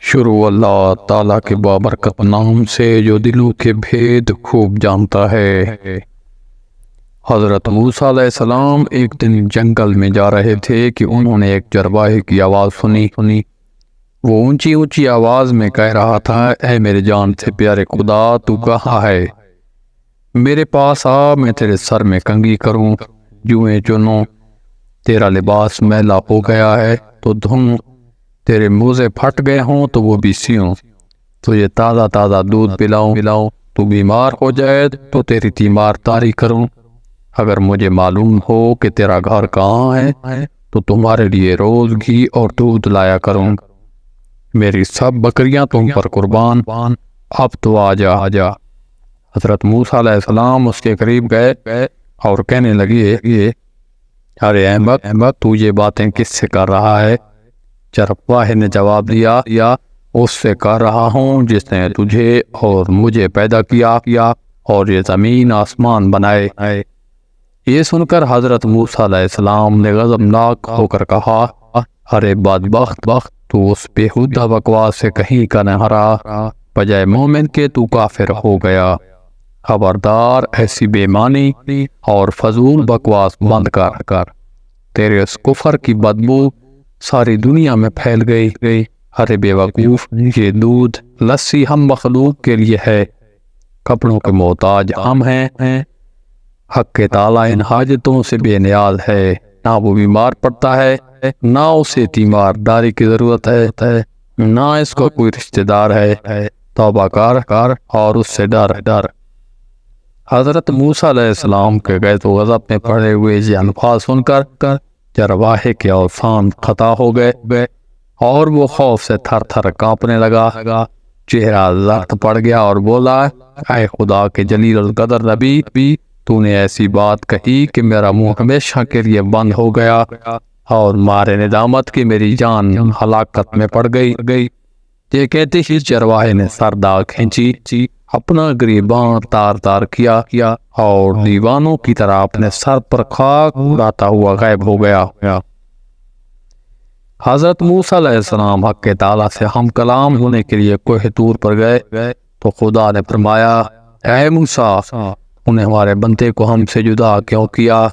شروع اللہ تعالیٰ کے بابرکت نام سے جو دلوں کے بھید خوب جانتا ہے۔ حضرت موسیٰ علیہ السلام ایک دن جنگل میں جا رہے تھے کہ انہوں نے ایک چرواہے کی آواز سنی۔ وہ اونچی اونچی آواز میں کہہ رہا تھا، اے میرے جان سے پیارے خدا، تو کہاں ہے؟ میرے پاس آ، میں تیرے سر میں کنگھی کروں، جوئیں چنوں، تیرا لباس میلا ہو گیا ہے تو دھوں، تیرے موزے پھٹ گئے ہوں تو وہ بھی سیوں، تجھے تازہ تازہ دودھ پلاؤں، تو بیمار ہو جائے تو تیری تیمار تاری کروں۔ اگر مجھے معلوم ہو کہ تیرا گھر کہاں ہے تو تمہارے لیے روز گھی اور دودھ لایا کروں۔ میری سب بکریاں تم پر قربان، اب تو آجا۔ حضرت موسیٰ علیہ السلام اس کے قریب گئے اور کہنے لگے، ارے احمد، تو یہ باتیں کس سے کر رہا ہے؟ چرواہے نے جواب دیا، اس سے کر رہا ہوں جس نے تجھے اور مجھے پیدا کیا اور یہ زمین آسمان بنائے۔ یہ سن کر حضرت موسیٰ علیہ السلام نے غضبناک ہو کر کہا، ارے بدبخت، تو اس بیہودہ بکواس سے کہیں کا نہ رہا، بجائے مومن کے تو کافر ہو گیا۔ خبردار، ایسی بے معنی اور فضول بکواس بند کر، تیرے اس کفر کی بدبو ساری دنیا میں پھیل گئی۔ ارے بے وقوف، یہ دودھ لسی ہم مخلوق کے لیے ہے، کپڑوں کے محتاج ہم ہیں، حق کے تعالیٰ ان حاجتوں سے بے نیاز ہے، نہ وہ بیمار پڑتا ہے، نہ اسے تیمار داری کی ضرورت ہے، نہ اس کو کوئی رشتہ دار ہے، توبہ کر اور اس سے ڈر۔ حضرت موسیٰ علیہ السلام کے غیظ و غضب میں پڑے ہوئے یہ الفاظ سن کر چرواہے کے اوسان خطا ہو گئے اور وہ خوف سے تھر تھر کانپنے لگا، چہرہ زرد پڑ گیا اور بولا، اے خدا کے جلیل القدر نبی، تو نے ایسی بات کہی کہ میرا منہ ہمیشہ کے لیے بند ہو گیا اور مارے ندامت کی میری جان ہلاکت میں پڑ گئی۔ یہ کہتے ہی چرواہے نے سردار کھینچی، اپنا گریباں تار کیا اور دیوانوں کی طرح اپنے سر پر خاک اڑاتا ہوا غائب ہو گیا۔ حضرت موسیٰ علیہ السلام حق کے تعالیٰ سے ہم کلام ہونے کے لیے کوہ طور پر گئے تو خدا نے فرمایا، اے موسیٰ، انہیں ہمارے بندے کو ہم سے جدا کیوں کیا؟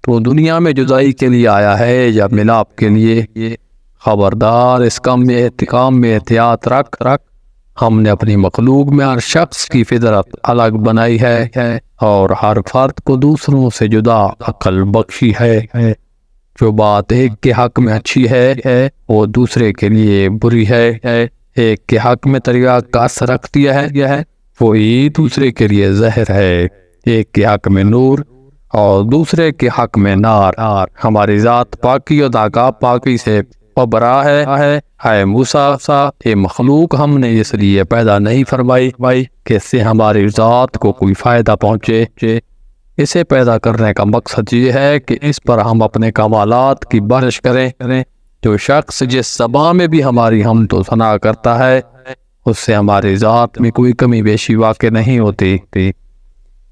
تو دنیا میں جدائی کے لیے آیا ہے یا ملاپ کے لیے؟ خبردار، اس کام میں احتیاط رکھ، ہم نے اپنی مخلوق میں ہر شخص کی فطرت الگ بنائی ہے اور ہر فرد کو دوسروں سے جدا عقل بخشی ہے۔ جو بات ایک کے حق میں اچھی ہے وہ دوسرے کے لیے بری ہے، ایک کے حق میں طریقہ کا اثر رکھتی ہے وہی دوسرے کے لیے زہر ہے، ایک کے حق میں نور اور دوسرے کے حق میں نار۔ ہماری ذات پاکی و پاکی سے برا ہے۔ اے موسیٰ، یہ مخلوق ہم نے اس لیے پیدا نہیں فرمائی کہ اس سے ہماری ذات کو کوئی فائدہ پہنچے، اسے پیدا کرنے کا مقصد یہ ہے کہ اس پر ہم اپنے کمالات کی بارش کریں۔ جو شخص جس زبان میں بھی ہماری حمد و ثنا کرتا ہے اس سے ہماری ذات میں کوئی کمی بیشی واقع نہیں ہوتی۔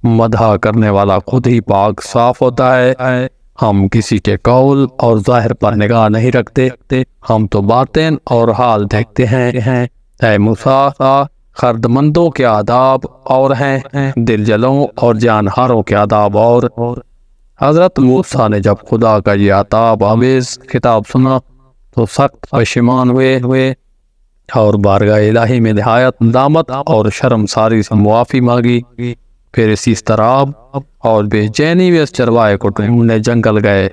مدح کرنے والا خود ہی پاک صاف ہوتا ہے۔ ہم کسی کے قول اور ظاہر پر نگاہ نہیں رکھتے، ہم تو باطن اور حال دیکھتے ہیں۔ اے موسیٰ، خردمندوں کے آداب اور ہیں، دل جلوں اور جانہاروں کے آداب اور۔ حضرت موسیٰ نے جب خدا کا یہ عتاب آمیز خطاب سنا تو سخت پشیمان ہوئے اور بارگاہ الہی میں نہایت ندامت اور شرمساری سے معافی مانگی۔ پھر اسی اضطراب اور بے چینی میں اس چرواہے کو ڈھونڈنے جنگل گئے۔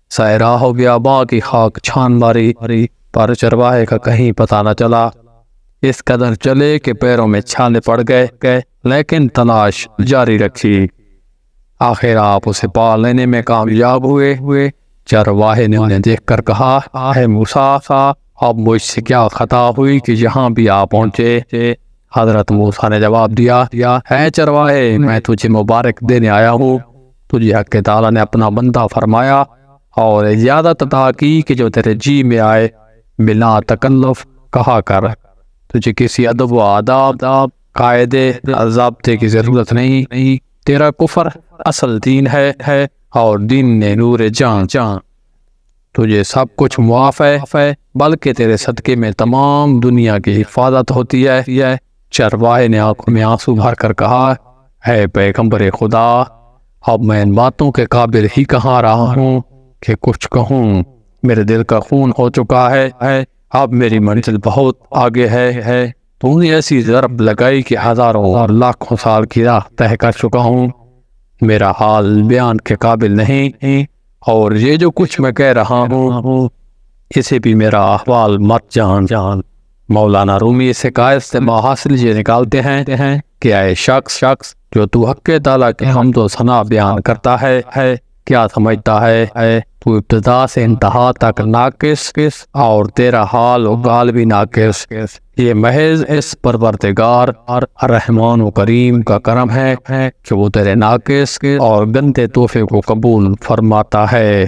سائرہ و بیاباں کی خاک چھان ماری پر چرواہے کا کہیں پتہ نہ چلا۔ اس قدر چلے کہ پیروں میں چھالے پڑ گئے لیکن تلاش جاری رکھی۔ آخر آپ اسے پا لینے میں کامیاب ہوئے۔ چرواہے نے انہیں دیکھ کر کہا، اے موسیٰ، اب مجھ سے کیا خطا ہوئی کہ یہاں بھی آپ پہنچے؟ حضرت موسیٰ نے جواب دیا، اے چرواہے، میں تجھے مبارک دینے آیا ہوں، تجھے حق تعالیٰ نے اپنا بندہ فرمایا اور اجازت عطا کی کہ جو تیرے جی میں آئے بلا تکلف کہا کر، تجھے کسی ادب و آداب، قاعدے، ضابطے کی ضرورت نہیں، تیرا کفر اصل دین ہے اور دین نے نور جان۔ تجھے سب کچھ معاف ہے، بلکہ تیرے صدقے میں تمام دنیا کی حفاظت ہوتی ہے۔ چرواہے نے آنکھوں میں آنسو بھر کر کہا، اے پیغمبر خدا، اب میں ان باتوں کے قابل ہی کہاں رہا ہوں کہ کچھ کہوں۔ میرے دل کا خون ہو چکا ہے، اب میری منزل بہت آگے ہے۔ تو نے ایسی ضرب لگائی کہ ہزاروں اور لاکھوں سال کی راہ طے کر چکا ہوں۔ میرا حال بیان کے قابل نہیں، اور یہ جو کچھ میں کہہ رہا ہوں اسے بھی میرا احوال مت جان۔ مولانا رومی اس حکایت سے حاصل یہ نکالتے ہیں کہ اے شخص جو تو حق تعالیٰ کے حمد و ثنا بیان کرتا ہے، کیا سمجھتا ہے تو ابتدا سے انتہا تک ناقص اور تیرا حال و قال بھی ناقص۔ یہ محض اس پروردگار رحمان و کریم کا کرم ہے کہ وہ تیرے ناقص اور گندے تحفے کو قبول فرماتا ہے۔